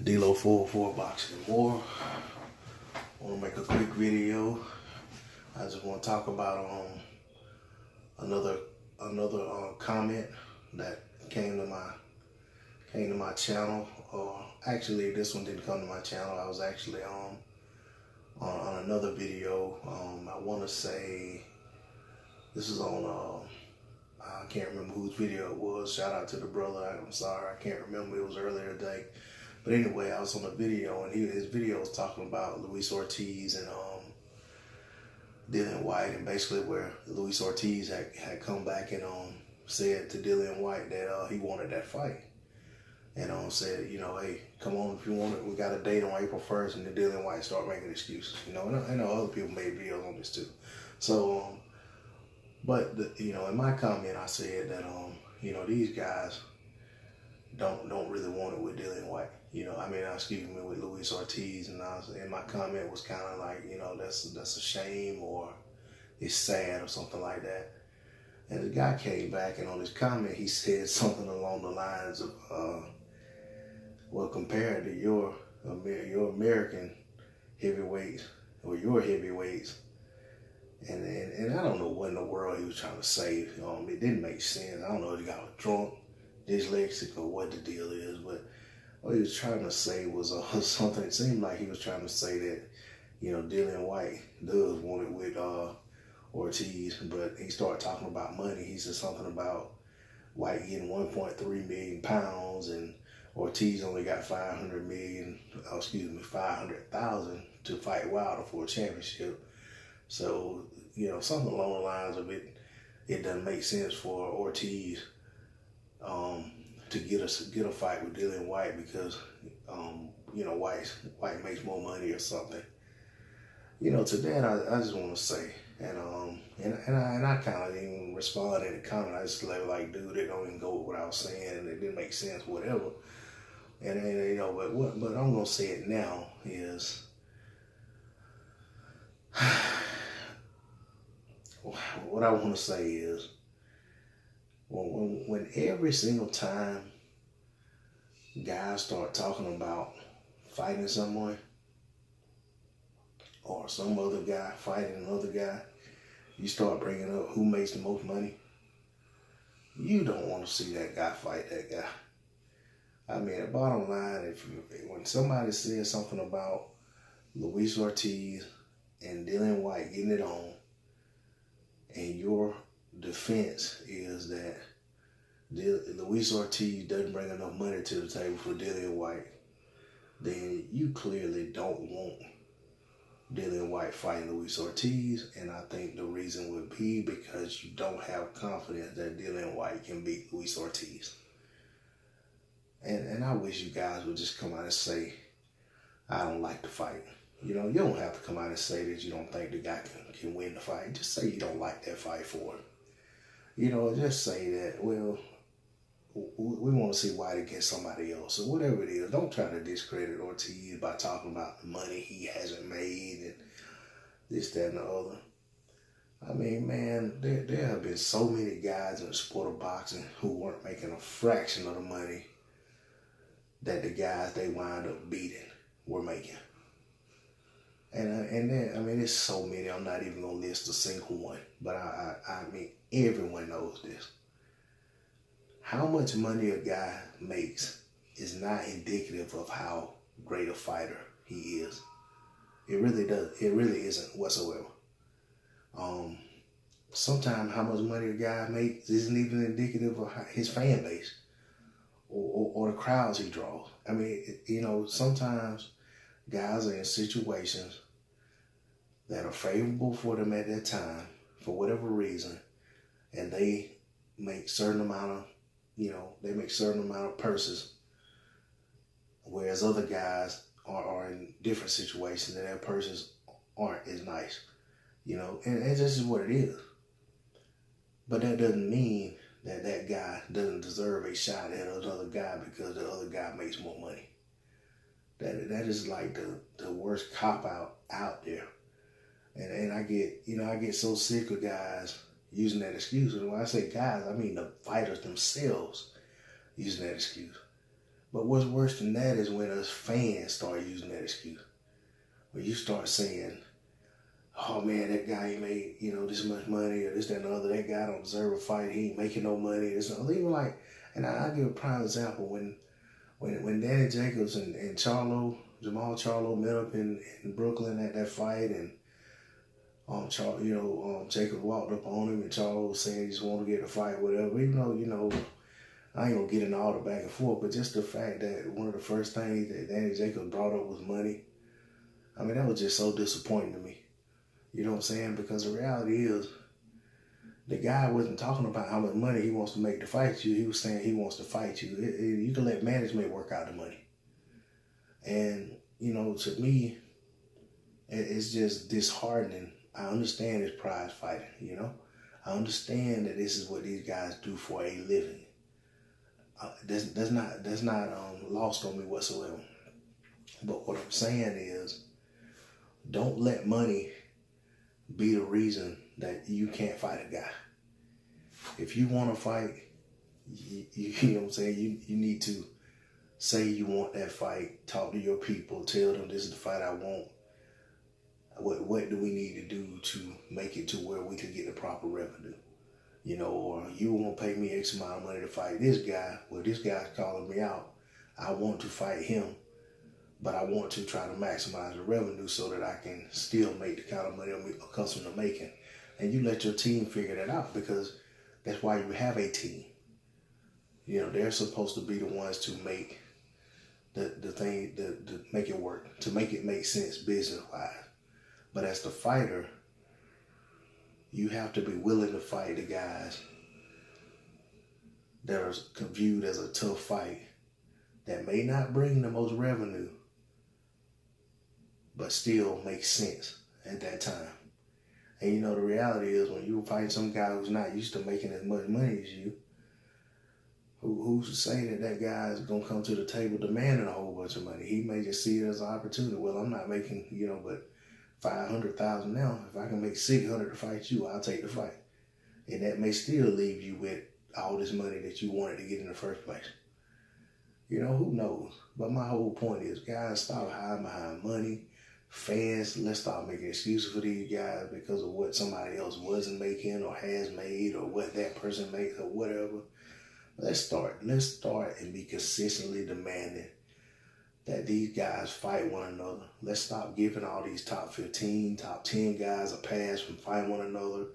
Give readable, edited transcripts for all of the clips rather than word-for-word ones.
D-Lo 404 Boxing and More. I want to make a quick video. I just want to talk about another comment that came to my channel. Or actually, this one didn't come to my channel. I was actually on another video. I want to say this is on I can't remember whose video it was. Shout out to the brother. I'm sorry, I can't remember. It was earlier today. But anyway, I was on a video, and his video was talking about Luis Ortiz and Dillian Whyte, and basically where Luis Ortiz had come back and said to Dillian Whyte that he wanted that fight, and said, hey, come on if you want it. We got a date on April 1st, and then Dillian Whyte started making excuses. And I know other people made videos on this too. So, but in my comment, I said that these guys don't really want it with Dillian Whyte. Excuse me, with Luis Ortiz, and my comment was kind of like, that's a shame, or it's sad, or something like that. And the guy came back, and on his comment, he said something along the lines of, well, compared to your American heavyweights or your heavyweights, and I don't know what in the world he was trying to say. It didn't make sense. I don't know if he got drunk, dyslexic, or what the deal is, but what he was trying to say was something. It seemed like he was trying to say that, Dillian Whyte does want it with Ortiz, but he started talking about money. He said something about Whyte getting 1.3 million pounds, and Ortiz only got 500,000 to fight Wilder for a championship. So, something along the lines of it doesn't make sense for Ortiz to get a fight with Dillian Whyte because Whyte makes more money or something. To that I just want to say, and I kind of didn't even respond in the comment. I just left like, dude, it don't even go with what I was saying, and it didn't make sense, whatever. And but I'm gonna say it now is, what I want to say is, when every single time guys start talking about fighting someone, or some other guy fighting another guy, you start bringing up who makes the most money. You don't want to see that guy fight that guy. The bottom line, when somebody says something about Luis Ortiz and Dillian Whyte getting it on, and your defense is that Luis Ortiz doesn't bring enough money to the table for Dillian Whyte, then you clearly don't want Dillian Whyte fighting Luis Ortiz, and I think the reason would be because you don't have confidence that Dillian Whyte can beat Luis Ortiz. And I wish you guys would just come out and say, I don't like the fight. You don't have to come out and say that you don't think the guy can win the fight. Just say you don't like that fight for him. Just say that, well, we want to see Whyte against somebody else, or whatever it is. Don't try to discredit Ortiz by talking about the money he hasn't made and this, that, and the other. Man, there have been so many guys in the sport of boxing who weren't making a fraction of the money that the guys they wind up beating were making. And then, there's so many. I'm not even gonna list a single one, but everyone knows this. How much money a guy makes is not indicative of how great a fighter he is. It really does. It really isn't whatsoever. Sometimes how much money a guy makes isn't even indicative of his fan base or the crowds he draws. Sometimes guys are in situations that are favorable for them at that time for whatever reason, and they make certain amount of purses, whereas other guys are in different situations and their purses aren't as nice, and this is what it is. But that doesn't mean that guy doesn't deserve a shot at another guy because the other guy makes more money. That is like the worst cop-out out there. And I get so sick of guys using that excuse. And when I say guys, I mean the fighters themselves using that excuse. But what's worse than that is when us fans start using that excuse. When you start saying, oh man, that guy ain't made, this much money or this, that, and the other. That guy don't deserve a fight. He ain't making no money. It's not even like, and I'll give a prime example. When Danny Jacobs and Jamal Charlo met up in Brooklyn at that fight, and Jacob walked up on him and Charlo was saying he just wanted to get a fight, whatever. Even though, I ain't gonna get into all the back and forth, but just the fact that one of the first things that Danny Jacobs brought up was money. I mean, that was just so disappointing to me. You know what I'm saying? Because the reality is, the guy wasn't talking about how much money he wants to make to fight you. He was saying he wants to fight you. You can let management work out the money. And, to me, it's just disheartening. I understand it's prize fighting, I understand that this is what these guys do for a living. That's not lost on me whatsoever. But what I'm saying is, don't let money be the reason that you can't fight a guy. If you want to fight, you know what I'm saying, you need to say you want that fight, talk to your people, tell them this is the fight I want. What do we need to do to make it to where we can get the proper revenue? Or you won't pay me X amount of money to fight this guy. Well, this guy's calling me out. I want to fight him, but I want to try to maximize the revenue so that I can still make the kind of money I'm accustomed to making. And you let your team figure that out, because that's why you have a team. They're supposed to be the ones to make the thing, to make it work, to make it make sense business-wise. But as the fighter, you have to be willing to fight the guys that are viewed as a tough fight that may not bring the most revenue, but still makes sense at that time. And the reality is, when you fight some guy who's not used to making as much money as you, who's to say that guy is going to come to the table demanding a whole bunch of money? He may just see it as an opportunity. Well, I'm not making, but $500,000 now. If I can make $600 to fight you, I'll take the fight. And that may still leave you with all this money that you wanted to get in the first place. Who knows? But my whole point is, guys, stop hiding behind money. Fans, let's stop making excuses for these guys because of what somebody else wasn't making or has made, or what that person makes, or whatever. Let's start and be consistently demanding that these guys fight one another. Let's stop giving all these top 15, top 10 guys a pass from fighting one another,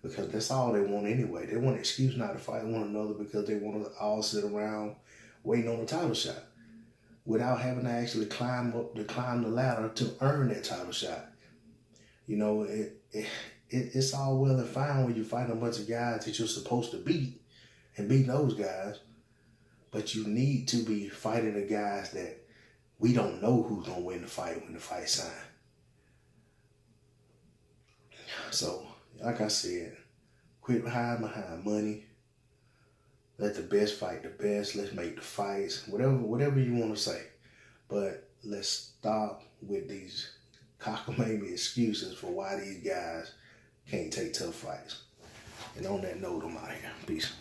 because that's all they want anyway. They want an excuse not to fight one another because they want to all sit around waiting on a title shot without having to actually climb the ladder to earn that title shot. It's all well and fine when you fight a bunch of guys that you're supposed to beat and beat those guys, but you need to be fighting the guys that we don't know who's going to win the fight when the fight's signed. So, like I said, quit hiding behind money. Let the best fight the best. Let's make the fights, whatever you want to say. But let's stop with these cockamamie excuses for why these guys can't take tough fights. And on that note, I'm out of here. Peace.